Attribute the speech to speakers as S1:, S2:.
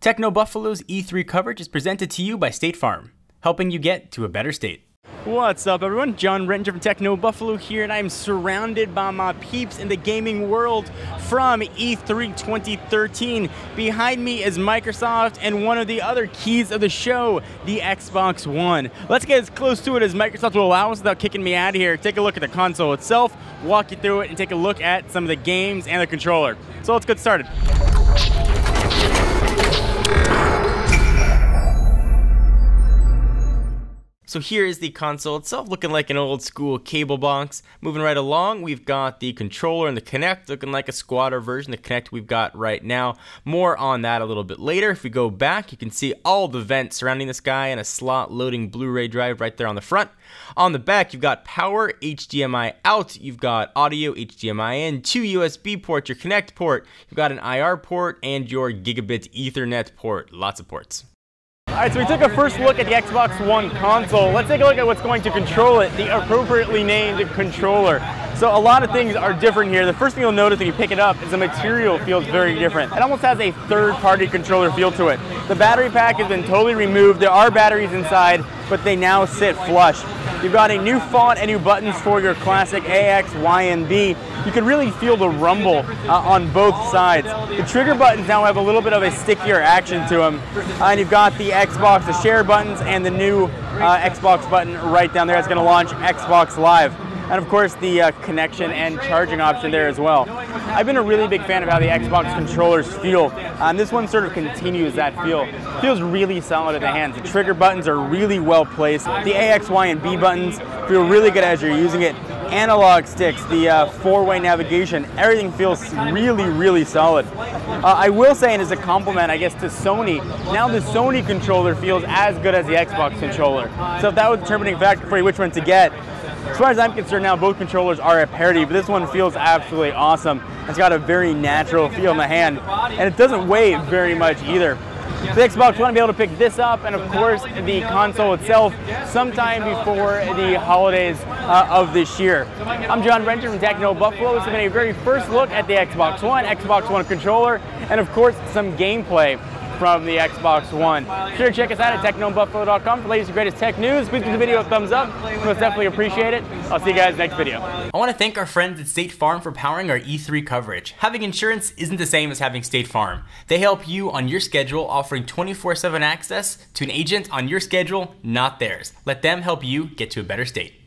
S1: Techno Buffalo's E3 coverage is presented to you by State Farm, helping you get to a better state. What's up, everyone? John Rettinger from Techno Buffalo here, and I'm surrounded by my peeps in the gaming world from E3 2013. Behind me is Microsoft and one of the other keys of the show, the Xbox One. Let's get as close to it as Microsoft will allow us without kicking me out of here. Take a look at the console itself, walk you through it, and take a look at some of the games and the controller. So let's get started. So here is the console itself, looking like an old school cable box. Moving right along, we've got the controller and the Kinect, looking like a squatter version of the Kinect we've got right now. More on that a little bit later. If we go back, you can see all the vents surrounding this guy and a slot loading Blu-ray drive right there on the front. On the back, you've got power, HDMI out, you've got audio, HDMI in, 2 USB ports, your Kinect port, you've got an IR port, and your Gigabit Ethernet port. Lots of ports. Alright, so we took a first look at the Xbox One console. Let's take a look at what's going to control it, the appropriately named controller. So a lot of things are different here. The first thing you'll notice when you pick it up is the material feels very different. It almost has a third-party controller feel to it. The battery pack has been totally removed. There are batteries inside, but they now sit flush. You've got a new font and new buttons for your classic AX, Y, and B. You can really feel the rumble on both sides. The trigger buttons now have a little bit of a stickier action to them. And you've got the Xbox, the share buttons, and the new Xbox button right down there. It's going to launch Xbox Live. And of course the connection and charging option there as well. I've been a really big fan of how the Xbox controllers feel, and this one sort of continues that feel. It feels really solid in the hands. The trigger buttons are really well placed. The AX, Y, and B buttons feel really good as you're using it. Analog sticks, the four-way navigation, everything feels really, really solid. I will say, and as a compliment, I guess, to Sony, now the Sony controller feels as good as the Xbox controller. So if that was a determining factor for you which one to get, as far as I'm concerned now, both controllers are at parity, but this one feels absolutely awesome. It's got a very natural feel in the hand, and it doesn't weigh very much either. The Xbox One will be able to pick this up, and of course the console itself sometime before the holidays of this year. I'm John Rettinger from Techno Buffalo. This has been a very first look at the Xbox One controller, and of course some gameplay from the Xbox One. Be sure to check us out at technobuffalo.com for the latest and greatest tech news. Please give the video a thumbs up. Most definitely appreciate it. I'll see you guys next video. I want to thank our friends at State Farm for powering our E3 coverage. Having insurance isn't the same as having State Farm. They help you on your schedule, offering 24/7 access to an agent on your schedule, not theirs. Let them help you get to a better state.